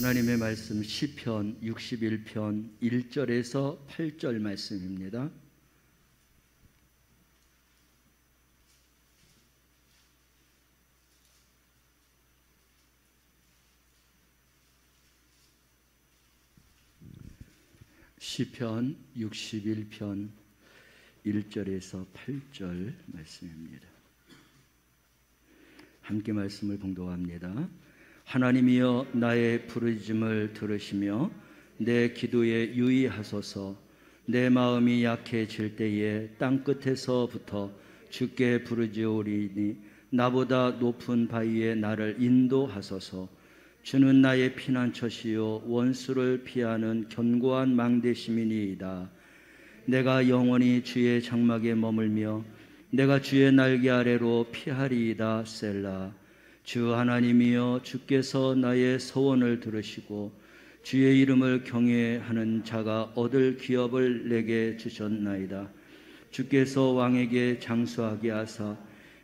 하나님의 말씀 시편 61편 1절에서 8절 말씀입니다. 시편 61편 1절에서 8절 말씀입니다. 함께 말씀을 봉독합니다. 하나님이여 나의 부르짖음을 들으시며 내 기도에 유의하소서. 내 마음이 약해질 때에 땅끝에서부터 주께 부르짖으리니 나보다 높은 바위에 나를 인도하소서. 주는 나의 피난처시요 원수를 피하는 견고한 망대심이니이다. 내가 영원히 주의 장막에 머물며 내가 주의 날개 아래로 피하리이다. 셀라. 주 하나님이여 주께서 나의 소원을 들으시고 주의 이름을 경외하는 자가 얻을 기업을 내게 주셨나이다. 주께서 왕에게 장수하게 하사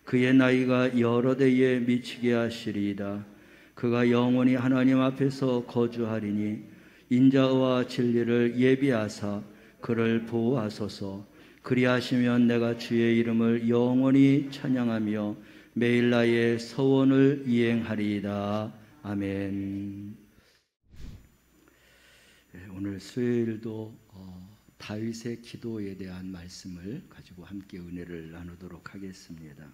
그의 나이가 여러 대에 미치게 하시리이다. 그가 영원히 하나님 앞에서 거주하리니 인자와 진리를 예비하사 그를 보호하소서. 그리하시면 내가 주의 이름을 영원히 찬양하며 매일 나의 서원을 이행하리이다. 아멘. 오늘 수요일도 다윗의 기도에 대한 말씀을 가지고 함께 은혜를 나누도록 하겠습니다.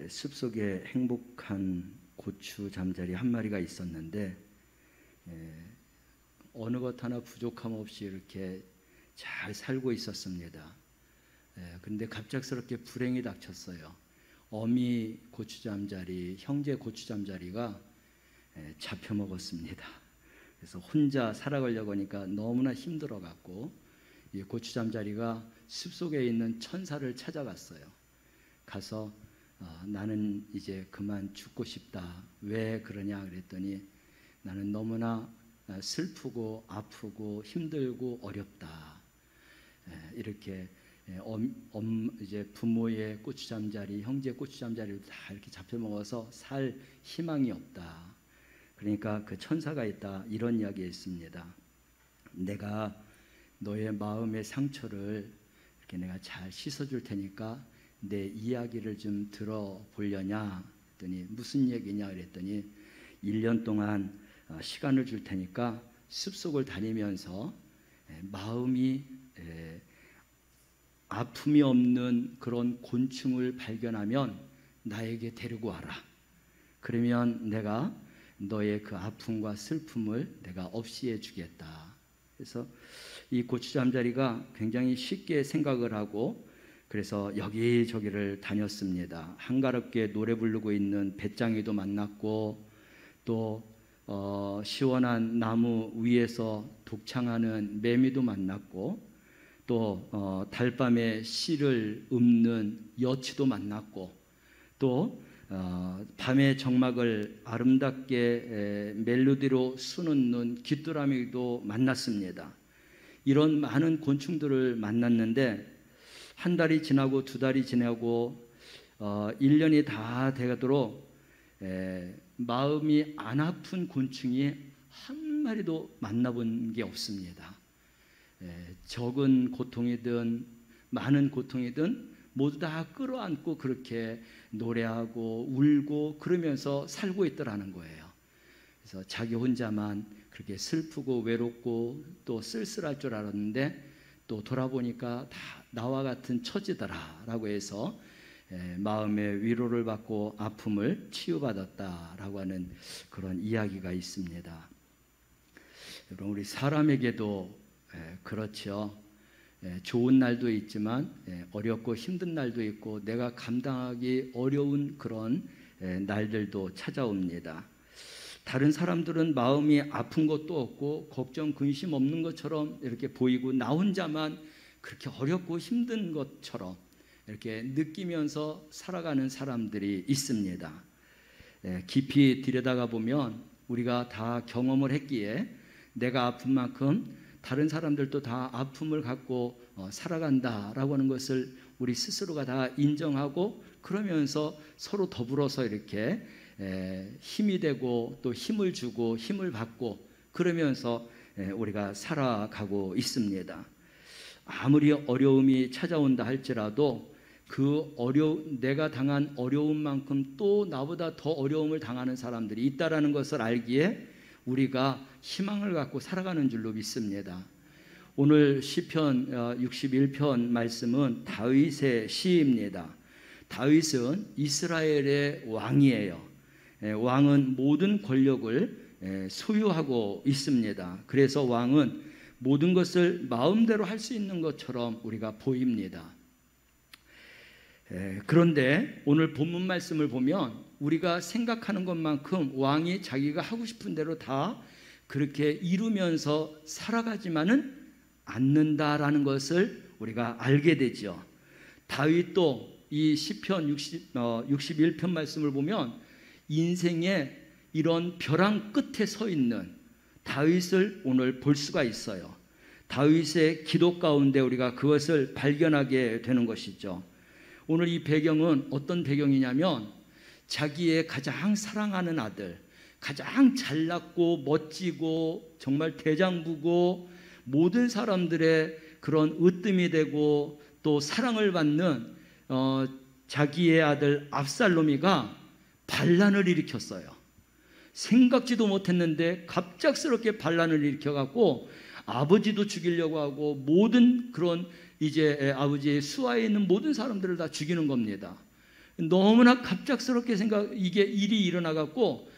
숲속에 행복한 고추 잠자리 한 마리가 있었는데 어느 것 하나 부족함 없이 이렇게 잘 살고 있었습니다. 그런데 갑작스럽게 불행이 닥쳤어요. 어미 고추잠자리, 형제 고추잠자리가 잡혀 먹었습니다. 그래서 혼자 살아가려고 하니까 너무나 힘들어갖고 이 고추잠자리가 숲속에 있는 천사를 찾아갔어요. 가서 나는 이제 그만 죽고 싶다. 왜 그러냐 그랬더니 나는 너무나 슬프고 아프고 힘들고 어렵다. 이렇게 이제 부모의 고추잠자리, 형제 고추잠자리를 다 이렇게 잡혀먹어서 살 희망이 없다. 그러니까 그 천사가 있다. 이런 이야기했습니다. 내가 너의 마음의 상처를 이렇게 내가 잘 씻어줄 테니까 내 이야기를 좀 들어보려냐 했더니 무슨 얘기냐 그랬더니 1년 동안 시간을 줄 테니까 숲속을 다니면서 마음이 아픔이 없는 그런 곤충을 발견하면 나에게 데리고 와라. 그러면 내가 너의 그 아픔과 슬픔을 내가 없이 해주겠다. 그래서 이 고추잠자리가 굉장히 쉽게 생각을 하고 그래서 여기저기를 다녔습니다. 한가롭게 노래 부르고 있는 배짱이도 만났고 또 시원한 나무 위에서 독창하는 매미도 만났고 또 달밤에 씨를 읊는 여치도 만났고 또 밤의 정막을 아름답게 멜로디로 수놓는 귀뚜라미도 만났습니다. 이런 많은 곤충들을 만났는데 한 달이 지나고 두 달이 지나고 1년이 다 되도록 마음이 안 아픈 곤충이 한 마리도 만나본 게 없습니다. 적은 고통이든 많은 고통이든 모두 다 끌어안고 그렇게 노래하고 울고 그러면서 살고 있더라는 거예요. 그래서 자기 혼자만 그렇게 슬프고 외롭고 또 쓸쓸할 줄 알았는데 또 돌아보니까 다 나와 같은 처지더라라고 해서 마음의 위로를 받고 아픔을 치유받았다라고 하는 그런 이야기가 있습니다. 여러분, 우리 사람에게도 그렇죠. 좋은 날도 있지만 어렵고 힘든 날도 있고 내가 감당하기 어려운 그런 날들도 찾아옵니다. 다른 사람들은 마음이 아픈 것도 없고 걱정 근심 없는 것처럼 이렇게 보이고 나 혼자만 그렇게 어렵고 힘든 것처럼 이렇게 느끼면서 살아가는 사람들이 있습니다. 깊이 들여다가 보면 우리가 다 경험을 했기에 내가 아픈 만큼 다른 사람들도 다 아픔을 갖고 살아간다라고 하는 것을 우리 스스로가 다 인정하고 그러면서 서로 더불어서 이렇게 힘이 되고 또 힘을 주고 힘을 받고 그러면서 우리가 살아가고 있습니다. 아무리 어려움이 찾아온다 할지라도 내가 당한 어려움만큼 또 나보다 더 어려움을 당하는 사람들이 있다라는 것을 알기에 우리가 희망을 갖고 살아가는 줄로 믿습니다. 오늘 시편 61편 말씀은 다윗의 시입니다. 다윗은 이스라엘의 왕이에요. 왕은 모든 권력을 소유하고 있습니다. 그래서 왕은 모든 것을 마음대로 할 수 있는 것처럼 우리가 보입니다. 그런데 오늘 본문 말씀을 보면 우리가 생각하는 것만큼 왕이 자기가 하고 싶은 대로 다 그렇게 이루면서 살아가지만은 않는다라는 것을 우리가 알게 되죠. 다윗도 이 시편 61편 말씀을 보면 인생의 이런 벼랑 끝에 서 있는 다윗을 오늘 볼 수가 있어요. 다윗의 기도 가운데 우리가 그것을 발견하게 되는 것이죠. 오늘 이 배경은 어떤 배경이냐면 자기의 가장 사랑하는 아들, 가장 잘났고 멋지고 정말 대장부고 모든 사람들의 그런 으뜸이 되고 또 사랑을 받는 자기의 아들 압살롬이가 반란을 일으켰어요. 생각지도 못했는데 갑작스럽게 반란을 일으켜갖고 아버지도 죽이려고 하고 모든 그런 이제 아버지의 수하에 있는 모든 사람들을 다 죽이는 겁니다. 너무나 갑작스럽게 이게 일이 일어나갖고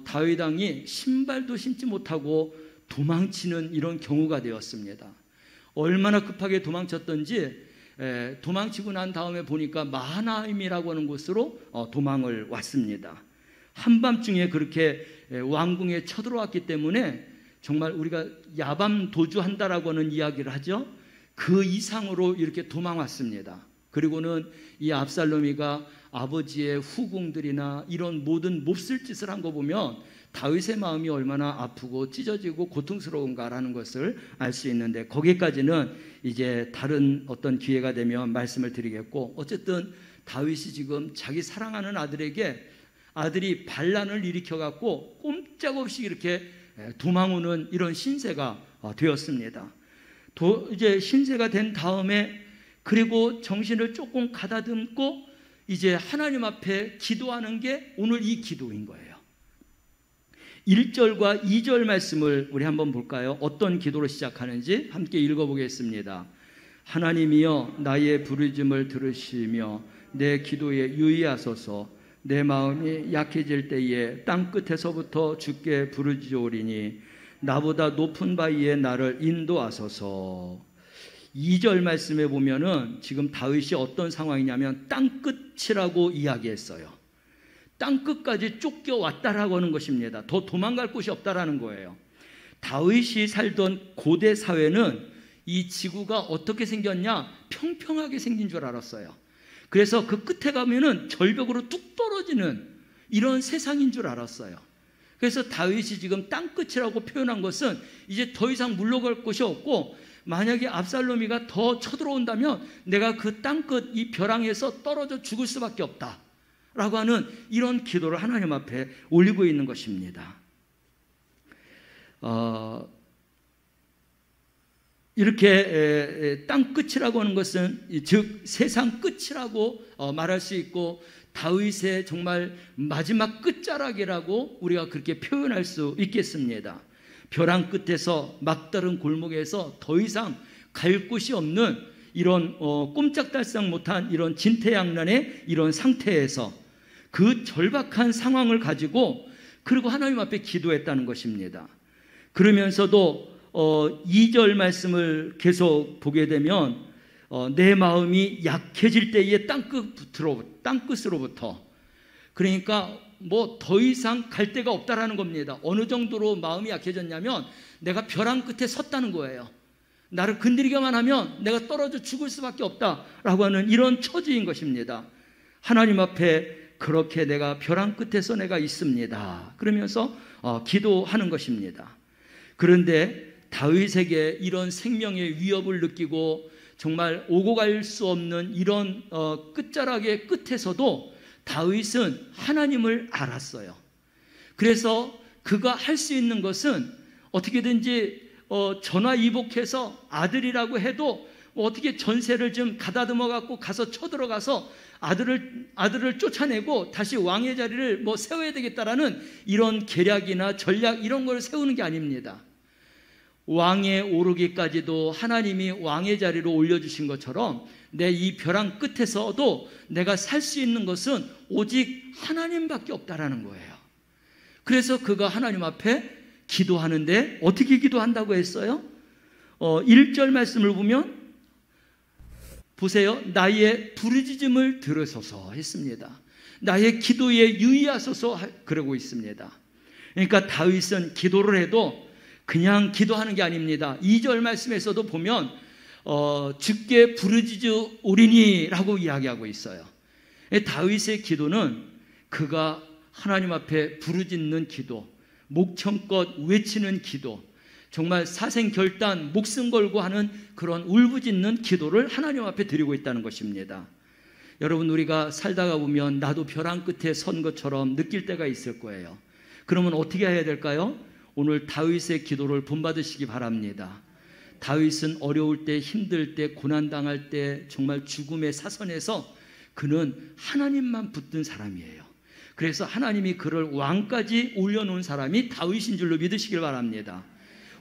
다윗 왕이 신발도 신지 못하고 도망치는 이런 경우가 되었습니다. 얼마나 급하게 도망쳤던지 도망치고 난 다음에 보니까 마하나임이라고 하는 곳으로 도망을 왔습니다. 한밤중에 그렇게 왕궁에 쳐들어왔기 때문에 정말 우리가 야밤 도주한다라고 하는 이야기를 하죠. 그 이상으로 이렇게 도망왔습니다. 그리고는 이 압살롬이가 아버지의 후궁들이나 이런 모든 몹쓸 짓을 한 거 보면 다윗의 마음이 얼마나 아프고 찢어지고 고통스러운가라는 것을 알 수 있는데 거기까지는 이제 다른 어떤 기회가 되면 말씀을 드리겠고, 어쨌든 다윗이 지금 자기 사랑하는 아들이 반란을 일으켜갖고 꼼짝없이 이렇게 도망오는 이런 신세가 되었습니다. 이제 신세가 된 다음에 그리고 정신을 조금 가다듬고 이제 하나님 앞에 기도하는 게 오늘 이 기도인 거예요. 1절과 2절 말씀을 우리 한번 볼까요? 어떤 기도로 시작하는지 함께 읽어보겠습니다. 하나님이여 나의 부르짖음을 들으시며 내 기도에 유의하소서. 내 마음이 약해질 때에 땅끝에서부터 주께 부르짖으오리니 나보다 높은 바위에 나를 인도하소서. 2절 말씀에 보면은 지금 다윗이 어떤 상황이냐면 땅끝이라고 이야기했어요. 땅끝까지 쫓겨왔다라고 하는 것입니다. 더 도망갈 곳이 없다라는 거예요. 다윗이 살던 고대 사회는 이 지구가 어떻게 생겼냐? 평평하게 생긴 줄 알았어요. 그래서 그 끝에 가면은 절벽으로 뚝 떨어지는 이런 세상인 줄 알았어요. 그래서 다윗이 지금 땅끝이라고 표현한 것은 이제 더 이상 물러갈 곳이 없고, 만약에 압살롬이가 더 쳐들어온다면 내가 그 땅끝 이 벼랑에서 떨어져 죽을 수밖에 없다 라고 하는 이런 기도를 하나님 앞에 올리고 있는 것입니다. 이렇게 땅끝이라고 하는 것은 즉 세상 끝이라고 말할 수 있고, 다윗의 정말 마지막 끝자락이라고 우리가 그렇게 표현할 수 있겠습니다. 벼랑 끝에서 막다른 골목에서 더 이상 갈 곳이 없는 이런 꼼짝달싹 못한 이런 진퇴양난의 이런 상태에서 그 절박한 상황을 가지고 그리고 하나님 앞에 기도했다는 것입니다. 그러면서도 2절 말씀을 계속 보게 되면 내 마음이 약해질 때에 땅끝으로부터, 그러니까 뭐 더 이상 갈 데가 없다라는 겁니다. 어느 정도로 마음이 약해졌냐면 내가 벼랑 끝에 섰다는 거예요. 나를 건드리기만 하면 내가 떨어져 죽을 수밖에 없다라고 하는 이런 처지인 것입니다. 하나님 앞에 그렇게 내가 벼랑 끝에서 내가 있습니다. 그러면서 기도하는 것입니다. 그런데 다윗에게 이런 생명의 위협을 느끼고 정말 오고 갈 수 없는 이런 끝자락의 끝에서도 다윗은 하나님을 알았어요. 그래서 그가 할 수 있는 것은 어떻게든지 전화위복해서 아들이라고 해도 어떻게 전세를 좀 가다듬어 갖고 가서 쳐들어가서 아들을 쫓아내고 다시 왕의 자리를 세워야 되겠다라는 이런 계략이나 전략 이런 걸 세우는 게 아닙니다. 왕에 오르기까지도 하나님이 왕의 자리로 올려주신 것처럼 내 이 벼랑 끝에서도 내가 살 수 있는 것은 오직 하나님밖에 없다라는 거예요. 그래서 그가 하나님 앞에 기도하는데 어떻게 기도한다고 했어요? 1절 말씀을 보면 보세요. 나의 부르짖음을 들으소서 했습니다. 나의 기도에 유의하소서 그러고 있습니다. 그러니까 다윗은 기도를 해도 그냥 기도하는 게 아닙니다. 2절 말씀에서도 보면 주께 부르짖으오리니 라고 이야기하고 있어요. 다윗의 기도는 그가 하나님 앞에 부르짖는 기도, 목청껏 외치는 기도, 정말 사생결단 목숨 걸고 하는 그런 울부짖는 기도를 하나님 앞에 드리고 있다는 것입니다. 여러분, 우리가 살다가 보면 나도 벼랑 끝에 선 것처럼 느낄 때가 있을 거예요. 그러면 어떻게 해야 될까요? 오늘 다윗의 기도를 본받으시기 바랍니다. 다윗은 어려울 때, 힘들 때, 고난당할 때 정말 죽음의 사선에서 그는 하나님만 붙든 사람이에요. 그래서 하나님이 그를 왕까지 올려놓은 사람이 다윗인 줄로 믿으시길 바랍니다.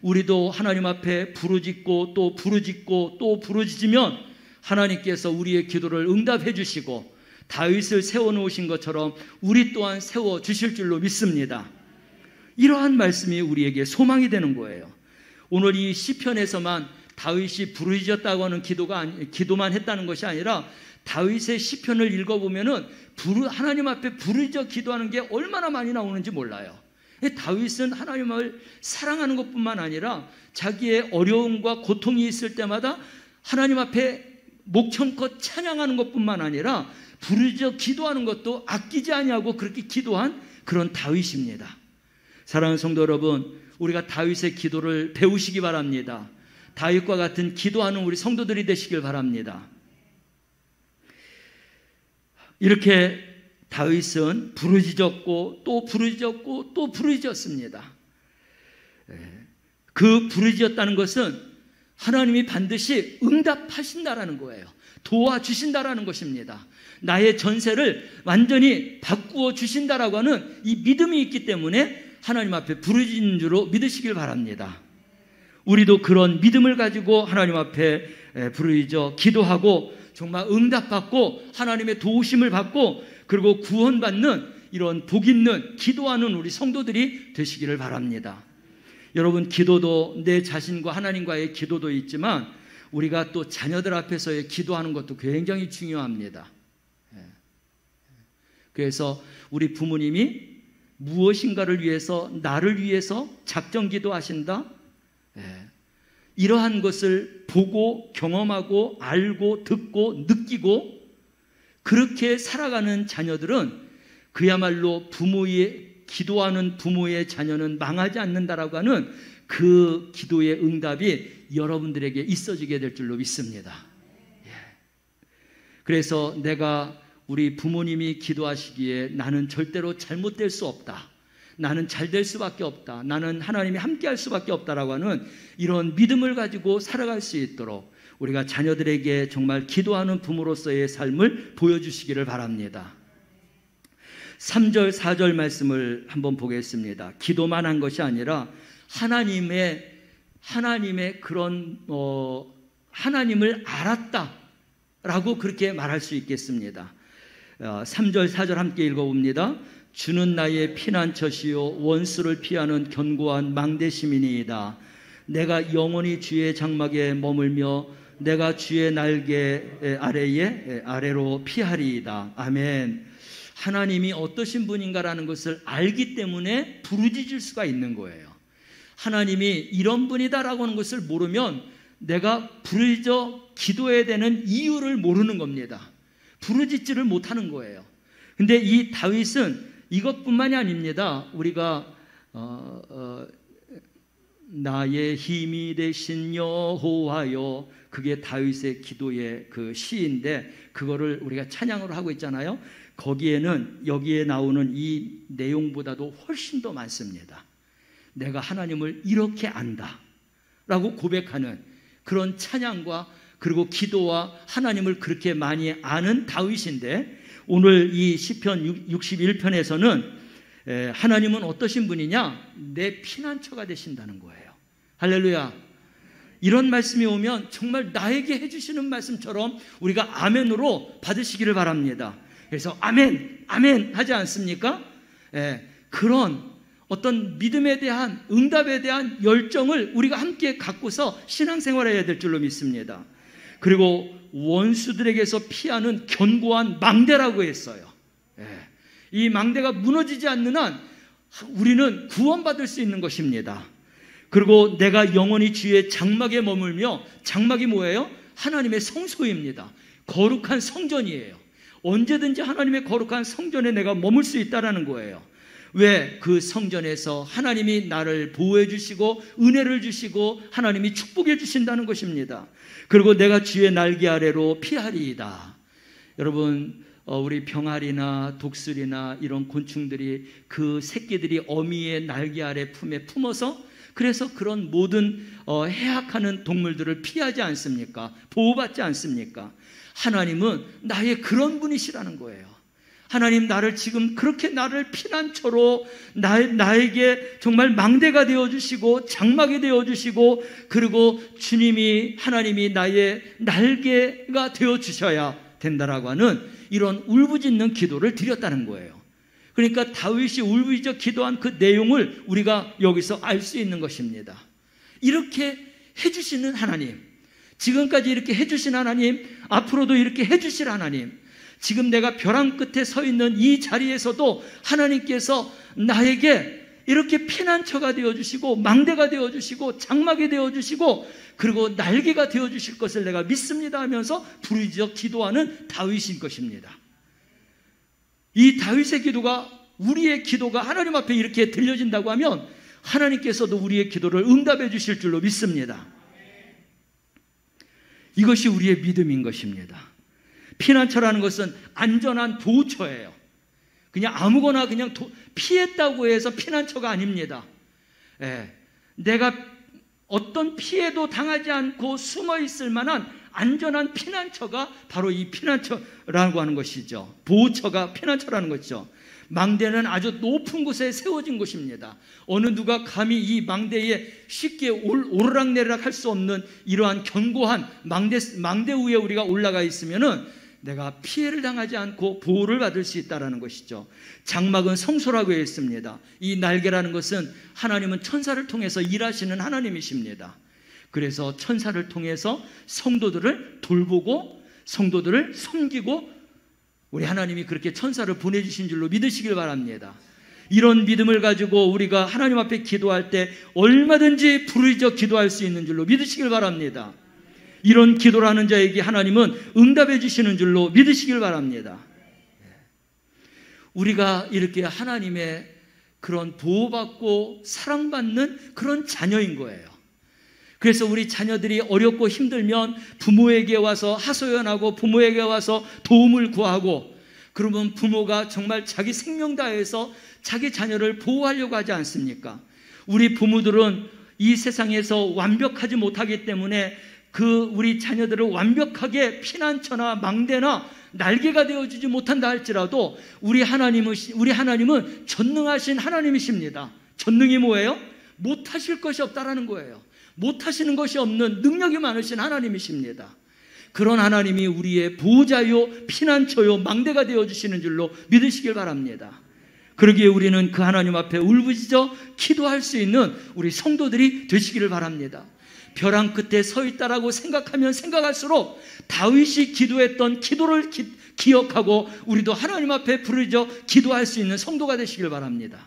우리도 하나님 앞에 부르짖고 또 부르짖고 또 부르짖으면 하나님께서 우리의 기도를 응답해 주시고 다윗을 세워놓으신 것처럼 우리 또한 세워주실 줄로 믿습니다. 이러한 말씀이 우리에게 소망이 되는 거예요. 오늘 이 시편에서만 다윗이 부르짖었다고 하는 기도만 했다는 것이 아니라 다윗의 시편을 읽어보면은 하나님 앞에 부르짖어 기도하는 게 얼마나 많이 나오는지 몰라요. 다윗은 하나님을 사랑하는 것뿐만 아니라 자기의 어려움과 고통이 있을 때마다 하나님 앞에 목청껏 찬양하는 것뿐만 아니라 부르짖어 기도하는 것도 아끼지 아니하고 그렇게 기도한 그런 다윗입니다. 사랑하는 성도 여러분, 우리가 다윗의 기도를 배우시기 바랍니다. 다윗과 같은 기도하는 우리 성도들이 되시길 바랍니다. 이렇게 다윗은 부르짖었고 또 부르짖었고 또 부르짖었습니다. 그 부르짖었다는 것은 하나님이 반드시 응답하신다라는 거예요. 도와주신다라는 것입니다. 나의 전세를 완전히 바꾸어 주신다라고 하는 이 믿음이 있기 때문에 하나님 앞에 부르짖는 줄로 믿으시길 바랍니다. 우리도 그런 믿음을 가지고 하나님 앞에 부르짖어 기도하고 정말 응답받고 하나님의 도우심을 받고 그리고 구원받는 이런 복 있는 기도하는 우리 성도들이 되시기를 바랍니다. 여러분, 기도도 내 자신과 하나님과의 기도도 있지만 우리가 또 자녀들 앞에서의 기도하는 것도 굉장히 중요합니다. 그래서 우리 부모님이 무엇인가를 위해서 나를 위해서 작정 기도하신다? 이러한 것을 보고 경험하고 알고 듣고 느끼고 그렇게 살아가는 자녀들은 그야말로 기도하는 부모의 자녀는 망하지 않는다라고 하는 그 기도의 응답이 여러분들에게 있어지게 될 줄로 믿습니다. 그래서 내가 우리 부모님이 기도하시기에 나는 절대로 잘못될 수 없다. 나는 잘 될 수밖에 없다. 나는 하나님이 함께 할 수밖에 없다라고 하는 이런 믿음을 가지고 살아갈 수 있도록 우리가 자녀들에게 정말 기도하는 부모로서의 삶을 보여주시기를 바랍니다. 3절, 4절 말씀을 한번 보겠습니다. 기도만 한 것이 아니라 하나님의 그런 하나님을 알았다라고 그렇게 말할 수 있겠습니다. 3절, 4절 함께 읽어봅니다. 주는 나의 피난처시요 원수를 피하는 견고한 망대시민이이다. 내가 영원히 주의 장막에 머물며 내가 주의 날개 아래로 피하리이다. 아멘. 하나님이 어떠신 분인가라는 것을 알기 때문에 부르짖을 수가 있는 거예요. 하나님이 이런 분이다라고 하는 것을 모르면 내가 부르짖어 기도해야 되는 이유를 모르는 겁니다. 부르짖지를 못하는 거예요. 근데 이 다윗은 이것뿐만이 아닙니다. 우리가 나의 힘이 되신 여호와여, 그게 다윗의 기도의 그 시인데 그거를 우리가 찬양으로 하고 있잖아요. 거기에는 여기에 나오는 이 내용보다도 훨씬 더 많습니다. 내가 하나님을 이렇게 안다 라고 고백하는 그런 찬양과 그리고 기도와 하나님을 그렇게 많이 아는 다윗인데, 오늘 이 시편 61편에서는 하나님은 어떠신 분이냐? 내 피난처가 되신다는 거예요. 할렐루야. 이런 말씀이 오면 정말 나에게 해주시는 말씀처럼 우리가 아멘으로 받으시기를 바랍니다. 그래서 아멘, 아멘 하지 않습니까? 그런 어떤 믿음에 대한, 응답에 대한 열정을 우리가 함께 갖고서 신앙생활해야 될 줄로 믿습니다. 그리고 원수들에게서 피하는 견고한 망대라고 했어요. 이 망대가 무너지지 않는 한 우리는 구원받을 수 있는 것입니다. 그리고 내가 영원히 주의 장막에 머물며, 장막이 뭐예요? 하나님의 성소입니다. 거룩한 성전이에요. 언제든지 하나님의 거룩한 성전에 내가 머물 수 있다는 거예요. 왜? 그 성전에서 하나님이 나를 보호해 주시고 은혜를 주시고 하나님이 축복해 주신다는 것입니다. 그리고 내가 주의 날개 아래로 피하리이다. 여러분, 우리 병아리나 독수리나 이런 곤충들이 그 새끼들이 어미의 날개 아래 품에 품어서, 그래서 그런 모든 해악하는 동물들을 피하지 않습니까? 보호받지 않습니까? 하나님은 나의 그런 분이시라는 거예요. 하나님, 나를 지금 그렇게 나를 피난처로 나에게 정말 망대가 되어주시고 장막이 되어주시고, 그리고 주님이, 하나님이 나의 날개가 되어주셔야 된다라고 하는 이런 울부짖는 기도를 드렸다는 거예요. 그러니까 다윗이 울부짖어 기도한 그 내용을 우리가 여기서 알 수 있는 것입니다. 이렇게 해주시는 하나님, 지금까지 이렇게 해주신 하나님, 앞으로도 이렇게 해주실 하나님, 지금 내가 벼랑 끝에 서 있는 이 자리에서도 하나님께서 나에게 이렇게 피난처가 되어주시고 망대가 되어주시고 장막이 되어주시고 그리고 날개가 되어주실 것을 내가 믿습니다 하면서 부르짖어 기도하는 다윗인 것입니다. 이 다윗의 기도가, 우리의 기도가 하나님 앞에 이렇게 들려진다고 하면 하나님께서도 우리의 기도를 응답해 주실 줄로 믿습니다. 이것이 우리의 믿음인 것입니다. 피난처라는 것은 안전한 보호처예요. 그냥 아무거나 그냥 피했다고 해서 피난처가 아닙니다. 내가 어떤 피해도 당하지 않고 숨어 있을 만한 안전한 피난처가 바로 이 피난처라고 하는 것이죠. 보호처가 피난처라는 것이죠. 망대는 아주 높은 곳에 세워진 곳입니다. 어느 누가 감히 이 망대에 쉽게 오르락내리락 할 수 없는 이러한 견고한 망대 위에 우리가 올라가 있으면은 내가 피해를 당하지 않고 보호를 받을 수 있다는 것이죠. 장막은 성소라고 했습니다. 이 날개라는 것은 하나님은 천사를 통해서 일하시는 하나님이십니다. 그래서 천사를 통해서 성도들을 돌보고 성도들을 섬기고 우리 하나님이 그렇게 천사를 보내주신 줄로 믿으시길 바랍니다. 이런 믿음을 가지고 우리가 하나님 앞에 기도할 때 얼마든지 부르짖어 기도할 수 있는 줄로 믿으시길 바랍니다. 이런 기도를 하는 자에게 하나님은 응답해 주시는 줄로 믿으시길 바랍니다. 우리가 이렇게 하나님의 그런 보호받고 사랑받는 그런 자녀인 거예요. 그래서 우리 자녀들이 어렵고 힘들면 부모에게 와서 하소연하고 부모에게 와서 도움을 구하고, 그러면 부모가 정말 자기 생명 다해서 자기 자녀를 보호하려고 하지 않습니까? 우리 부모들은 이 세상에서 완벽하지 못하기 때문에 우리 자녀들을 완벽하게 피난처나 망대나 날개가 되어주지 못한다 할지라도 우리 하나님은 전능하신 하나님이십니다. 전능이 뭐예요? 못하실 것이 없다라는 거예요. 못하시는 것이 없는 능력이 많으신 하나님이십니다. 그런 하나님이 우리의 보호자요, 피난처요, 망대가 되어주시는 줄로 믿으시길 바랍니다. 그러기에 우리는 그 하나님 앞에 울부짖어 기도할 수 있는 우리 성도들이 되시기를 바랍니다. 벼랑 끝에 서 있다라고 생각하면 생각할수록 다윗이 기도했던 기도를 기억하고 우리도 하나님 앞에 부르짖어 기도할 수 있는 성도가 되시길 바랍니다.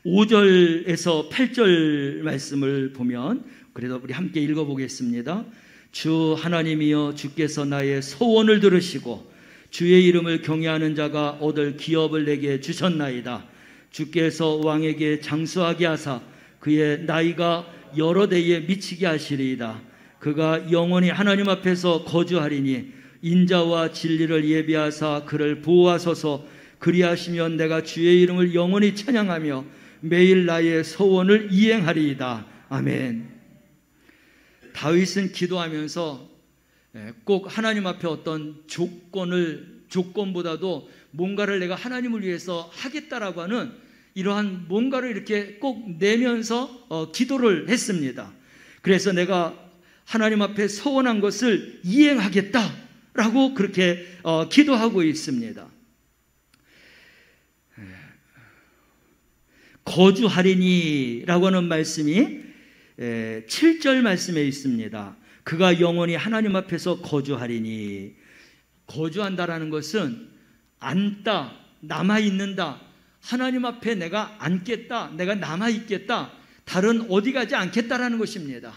5절에서 8절 말씀을 보면, 그래도 우리 함께 읽어보겠습니다. 주 하나님이여, 주께서 나의 소원을 들으시고 주의 이름을 경외하는 자가 얻을 기업을 내게 주셨나이다. 주께서 왕에게 장수하게 하사 그의 나이가 여러 대에 미치게 하시리이다. 그가 영원히 하나님 앞에서 거주하리니 인자와 진리를 예비하사 그를 보호하소서. 그리하시면 내가 주의 이름을 영원히 찬양하며 매일 나의 소원을 이행하리이다. 아멘. 다윗은 기도하면서 꼭 하나님 앞에 어떤 조건보다도 뭔가를 내가 하나님을 위해서 하겠다라고 하는 이러한 뭔가를 이렇게 꼭 내면서 기도를 했습니다. 그래서 내가 하나님 앞에 서원한 것을 이행하겠다라고 그렇게 기도하고 있습니다. 거주하리니라고 하는 말씀이 7절 말씀에 있습니다. 그가 영원히 하나님 앞에서 거주하리니. 거주한다라는 것은 앉다, 남아있는다, 하나님 앞에 내가 앉겠다, 내가 남아있겠다, 다른 어디 가지 않겠다라는 것입니다.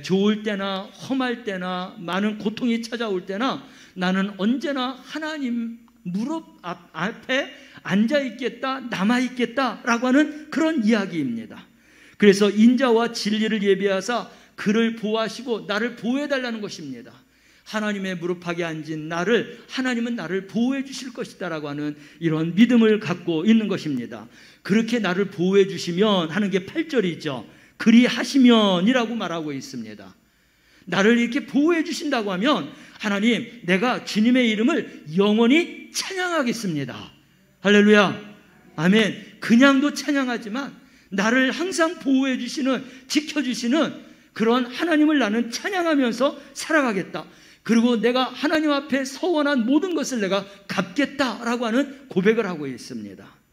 좋을 때나 험할 때나 많은 고통이 찾아올 때나 나는 언제나 하나님 무릎 앞에 앉아있겠다, 남아있겠다라고 하는 그런 이야기입니다. 그래서 인자와 진리를 예비하사 그를 보호하시고 나를 보호해달라는 것입니다. 하나님의 무릎팍에 앉은 나를 하나님은 나를 보호해 주실 것이다라고 하는 이런 믿음을 갖고 있는 것입니다. 그렇게 나를 보호해 주시면 하는 게 8절이죠. 그리하시면이라고 말하고 있습니다. 나를 이렇게 보호해 주신다고 하면 하나님, 내가 주님의 이름을 영원히 찬양하겠습니다. 할렐루야. 아멘. 그냥도 찬양하지만 나를 항상 보호해 주시는, 지켜주시는 그런 하나님을 나는 찬양하면서 살아가겠다. 그리고 내가 하나님 앞에 서원한 모든 것을 내가 갚겠다라고 하는 고백을 하고 있습니다.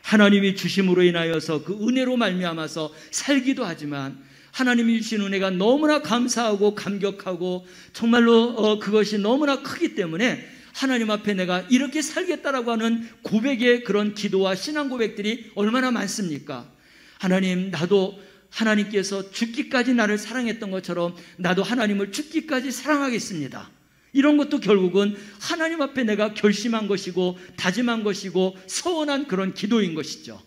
하나님이 주심으로 인하여서 그 은혜로 말미암아서 살기도 하지만 하나님이 주신 은혜가 너무나 감사하고 감격하고 정말로 그것이 너무나 크기 때문에 하나님 앞에 내가 이렇게 살겠다라고 하는 고백의 그런 기도와 신앙 고백들이 얼마나 많습니까? 하나님, 나도 하나님께서 죽기까지 나를 사랑했던 것처럼 나도 하나님을 죽기까지 사랑하겠습니다. 이런 것도 결국은 하나님 앞에 내가 결심한 것이고 다짐한 것이고 서원한 그런 기도인 것이죠.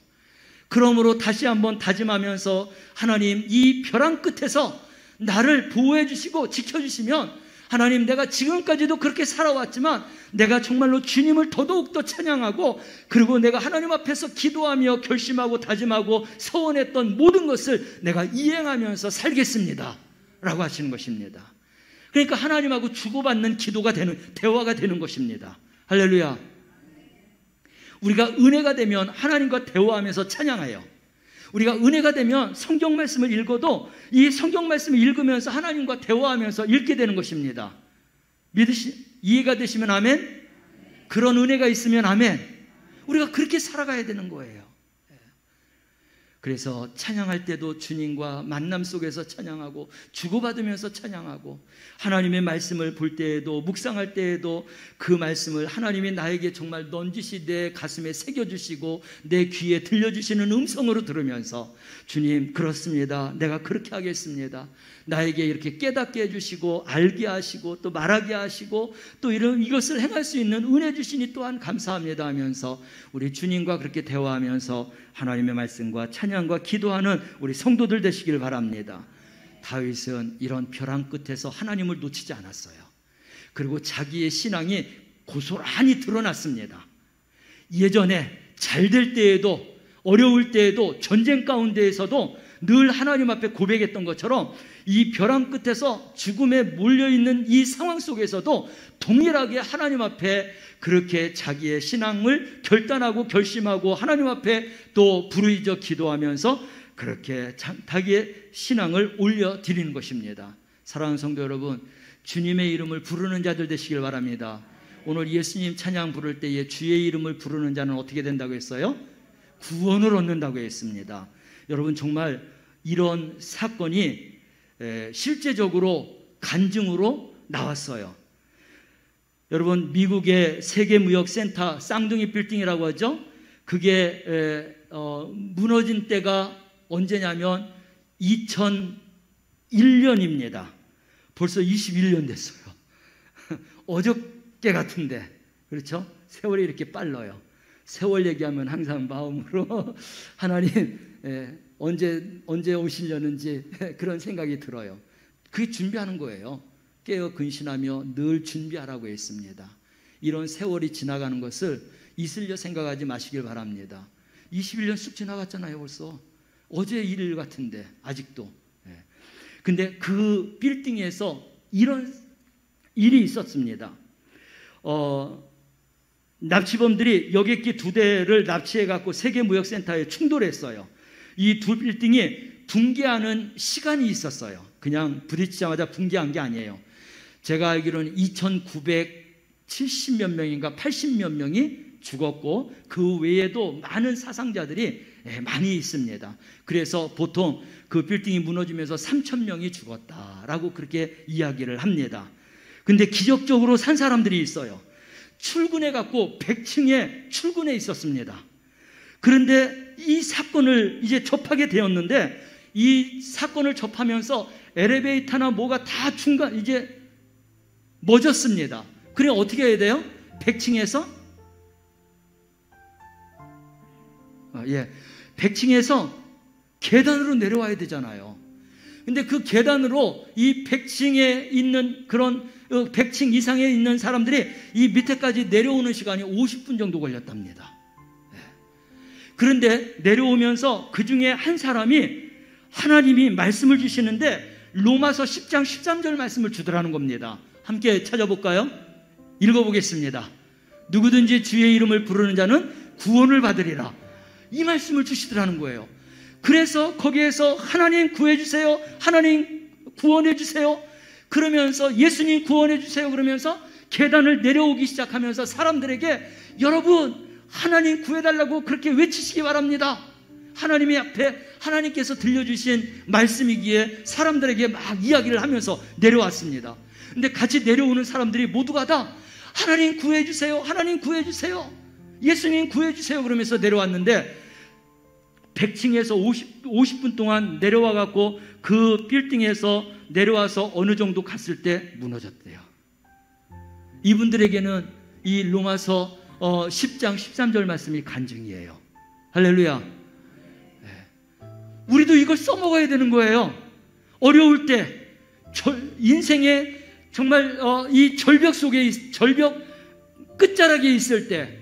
그러므로 다시 한번 다짐하면서 하나님, 이 벼랑 끝에서 나를 보호해 주시고 지켜주시면 하나님, 내가 지금까지도 그렇게 살아왔지만 내가 정말로 주님을 더더욱더 찬양하고 그리고 내가 하나님 앞에서 기도하며 결심하고 다짐하고 서원했던 모든 것을 내가 이행하면서 살겠습니다 라고 하시는 것입니다. 그러니까 하나님하고 주고받는 기도가 되는, 대화가 되는 것입니다. 할렐루야. 우리가 은혜가 되면 하나님과 대화하면서 찬양해요. 우리가 은혜가 되면 성경 말씀을 읽어도 이 성경 말씀을 읽으면서 하나님과 대화하면서 읽게 되는 것입니다. 이해가 되시면 아멘? 그런 은혜가 있으면 아멘? 우리가 그렇게 살아가야 되는 거예요. 그래서 찬양할 때도 주님과 만남 속에서 찬양하고 주고받으면서 찬양하고 하나님의 말씀을 볼 때에도 묵상할 때에도 그 말씀을 하나님이 나에게 정말 넌지시 내 가슴에 새겨주시고 내 귀에 들려주시는 음성으로 들으면서 주님, 그렇습니다. 내가 그렇게 하겠습니다. 나에게 이렇게 깨닫게 해주시고 알게 하시고 또 말하게 하시고 또 이것을 행할 수 있는 은혜 주시니 또한 감사합니다 하면서 우리 주님과 그렇게 대화하면서 하나님의 말씀과 찬양과 기도하는 우리 성도들 되시길 바랍니다. 다윗은 이런 벼랑 끝에서 하나님을 놓치지 않았어요. 그리고 자기의 신앙이 고스란히 드러났습니다. 예전에 잘 될 때에도 어려울 때에도 전쟁 가운데에서도 늘 하나님 앞에 고백했던 것처럼 이 벼랑 끝에서 죽음에 몰려있는 이 상황 속에서도 동일하게 하나님 앞에 그렇게 자기의 신앙을 결단하고 결심하고 하나님 앞에 또 부르짖어 기도하면서 그렇게 자기의 신앙을 올려드리는 것입니다. 사랑하는 성도 여러분, 주님의 이름을 부르는 자들 되시길 바랍니다. 오늘 예수님 찬양 부를 때에 주의 이름을 부르는 자는 어떻게 된다고 했어요? 구원을 얻는다고 했습니다. 여러분, 정말 이런 사건이 실제적으로 간증으로 나왔어요. 여러분, 미국의 세계무역센터 쌍둥이 빌딩이라고 하죠. 그게 무너진 때가 언제냐면 2001년입니다. 벌써 21년 됐어요. 어저께 같은데, 그렇죠? 세월이 이렇게 빨라요. 세월 얘기하면 항상 마음으로 하나님 언제 오시려는지 그런 생각이 들어요. 그게 준비하는 거예요. 깨어 근신하며 늘 준비하라고 했습니다. 이런 세월이 지나가는 것을 이슬려 생각하지 마시길 바랍니다. 21년 쑥 지나갔잖아요. 벌써 어제 일 같은데 아직도. 근데 그 빌딩에서 이런 일이 있었습니다. 납치범들이 여객기 2대를 납치해갖고 세계무역센터에 충돌했어요. 이 두 빌딩이 붕괴하는 시간이 있었어요. 그냥 부딪히자마자 붕괴한 게 아니에요. 제가 알기로는 2,970몇 명인가 80몇 명이 죽었고 그 외에도 많은 사상자들이 많이 있습니다. 그래서 보통 그 빌딩이 무너지면서 3,000명이 죽었다라고 그렇게 이야기를 합니다. 근데 기적적으로 산 사람들이 있어요. 출근해갖고 100층에 출근해 있었습니다. 그런데 이 사건을 이제 접하게 되었는데 이 사건을 접하면서 엘리베이터나 뭐가 다 중간 이제 멎었습니다. 그래 어떻게 해야 돼요? 100층에서 100층에서 계단으로 내려와야 되잖아요. 근데 그 계단으로 이 100층에 있는 그런 100층 이상에 있는 사람들이 이 밑에까지 내려오는 시간이 50분 정도 걸렸답니다. 그런데 내려오면서 그 중에 한 사람이 하나님이 말씀을 주시는데 로마서 10장 13절 말씀을 주더라는 겁니다. 함께 찾아볼까요? 읽어보겠습니다. 누구든지 주의 이름을 부르는 자는 구원을 받으리라. 이 말씀을 주시더라는 거예요. 그래서 거기에서 하나님 구해주세요, 하나님 구원해주세요 그러면서 예수님 구원해주세요 그러면서 계단을 내려오기 시작하면서 사람들에게 여러분 하나님 구해달라고 그렇게 외치시기 바랍니다. 하나님의 앞에 하나님께서 들려주신 말씀이기에 사람들에게 막 이야기를 하면서 내려왔습니다. 근데 같이 내려오는 사람들이 모두가 다 하나님 구해주세요, 하나님 구해주세요, 예수님 구해주세요 그러면서 내려왔는데 100층에서 50분 동안 내려와 갖고 그 빌딩에서 내려와서 어느 정도 갔을 때 무너졌대요. 이분들에게는 이 로마서 10장 13절 말씀이 간증이에요. 할렐루야. 우리도 이걸 써먹어야 되는 거예요. 어려울 때 인생의 정말 이 절벽 속에 절벽 끝자락에 있을 때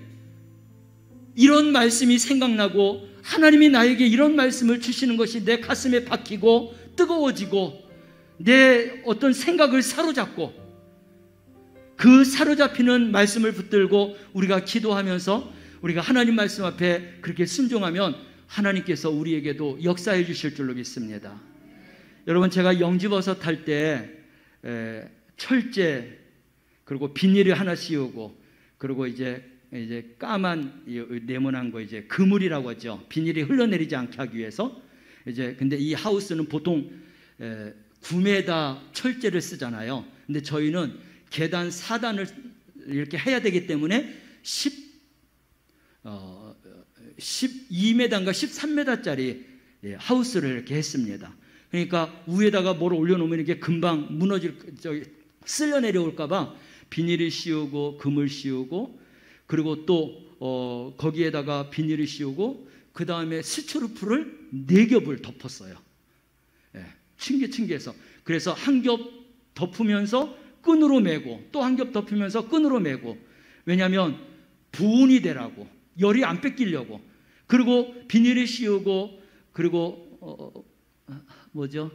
이런 말씀이 생각나고 하나님이 나에게 이런 말씀을 주시는 것이 내 가슴에 박히고 뜨거워지고 내 어떤 생각을 사로잡고 그 사로잡히는 말씀을 붙들고 우리가 기도하면서 우리가 하나님 말씀 앞에 그렇게 순종하면 하나님께서 우리에게도 역사해 주실 줄로 믿습니다. 여러분 제가 영지버섯 할 때 철제 그리고 비닐을 하나 씌우고 그리고 이제 까만 네모난 거 이제 그물이라고 하죠. 비닐이 흘러내리지 않게 하기 위해서 이제 근데 이 하우스는 보통 9m 철제를 쓰잖아요. 근데 저희는 계단 4단을 이렇게 해야 되기 때문에 12m인가 13m짜리 하우스를 이렇게 했습니다. 그러니까 위에다가 뭘 올려놓으면 이게 금방 쓸려 내려올까봐 비닐을 씌우고 금을 씌우고 그리고 또 거기에다가 비닐을 씌우고 그 다음에 스티로폼을 4겹을 덮었어요. 층계층계해서. 그래서 한 겹 덮으면서 끈으로 매고 또 한 겹 덮으면서 끈으로 매고 왜냐하면 보온이 되라고 열이 안 뺏기려고 그리고 비닐을 씌우고 그리고 뭐죠?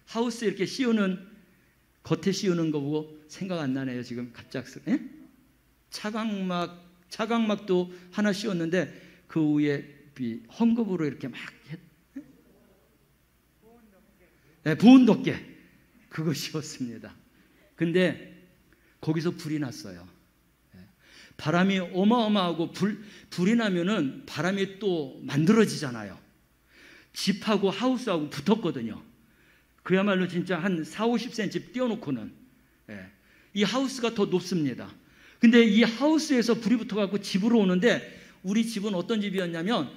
하우스 이렇게 씌우는 겉에 씌우는 거 보고 생각 안 나네요. 지금 갑작스럽게 차광막도 하나 씌웠는데 그 위에 헝겊으로 이렇게 막 보온 덮개 그거 씌웠습니다. 근데 거기서 불이 났어요. 바람이 어마어마하고 불이 나면은 바람이 또 만들어지잖아요. 집하고 하우스하고 붙었거든요. 그야말로 진짜 한 40-50cm 띄워놓고는 이 하우스가 더 높습니다. 근데 이 하우스에서 불이 붙어갖고 집으로 오는데 우리 집은 어떤 집이었냐면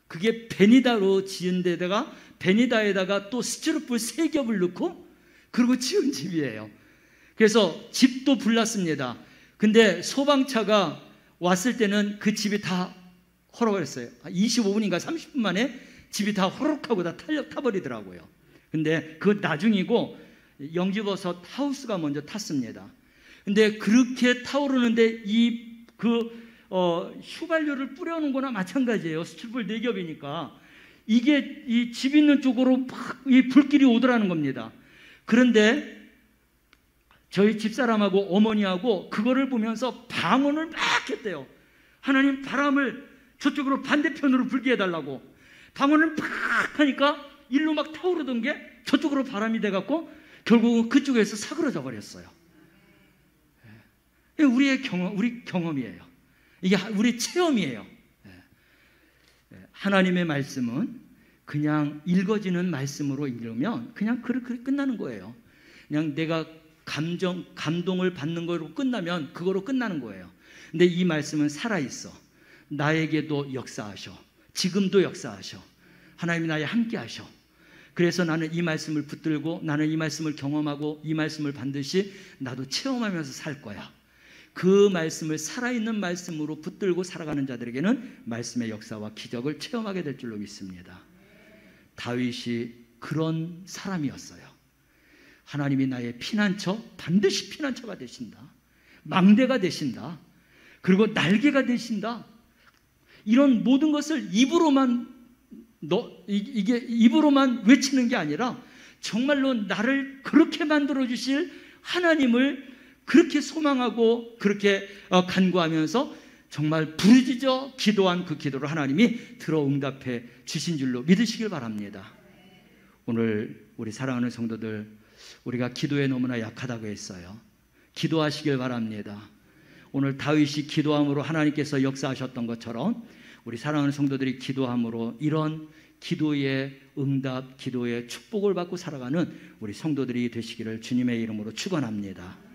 그게 베니다로 지은 데다가 베니다에다가 또 스티로폼 3겹을 넣고 그리고 지은 집이에요. 그래서 집도 불났습니다. 근데 소방차가 왔을 때는 그 집이 다 헐어버렸어요. 25분인가 30분 만에 집이 다 호록하고 다 타버리더라고요. 근데 그건 나중이고 영지버섯 하우스가 먼저 탔습니다. 근데 그렇게 타오르는데 휘발유를 뿌려놓은 거나 마찬가지예요. 수출불 4겹이니까. 이게 이 집 있는 쪽으로 막 이 불길이 오더라는 겁니다. 그런데 저희 집사람하고 어머니하고 그거를 보면서 방언을 막 했대요. 하나님, 바람을 저쪽으로 반대편으로 불게 해달라고. 방언을 막 하니까 일로 막 타오르던 게 저쪽으로 바람이 돼갖고 결국은 그쪽에서 사그러져 버렸어요. 우리 경험이에요. 이게 우리 체험이에요. 하나님의 말씀은 그냥 읽어지는 말씀으로 읽으면 그냥 그렇게 끝나는 거예요. 그냥 내가 감동을 받는 거로 끝나면 그거로 끝나는 거예요. 근데 이 말씀은 살아있어. 나에게도 역사하셔. 지금도 역사하셔. 하나님이 나에 함께 하셔. 그래서 나는 이 말씀을 붙들고 나는 이 말씀을 경험하고 이 말씀을 반드시 나도 체험하면서 살 거야. 그 말씀을 살아있는 말씀으로 붙들고 살아가는 자들에게는 말씀의 역사와 기적을 체험하게 될 줄로 믿습니다. 다윗이 그런 사람이었어요. 하나님이 나의 피난처, 반드시 피난처가 되신다. 망대가 되신다. 그리고 날개가 되신다. 이런 모든 것을 입으로만 외치는 게 아니라 정말로 나를 그렇게 만들어 주실 하나님을 그렇게 소망하고 그렇게 간구하면서 정말 부르짖어 기도한 그 기도를 하나님이 들어 응답해 주신 줄로 믿으시길 바랍니다. 오늘 우리 사랑하는 성도들, 우리가 기도에 너무나 약하다고 했어요. 기도하시길 바랍니다. 오늘 다윗이 기도함으로 하나님께서 역사하셨던 것처럼 우리 사랑하는 성도들이 기도함으로 이런 기도의 응답, 기도의 축복을 받고 살아가는 우리 성도들이 되시기를 주님의 이름으로 축원합니다.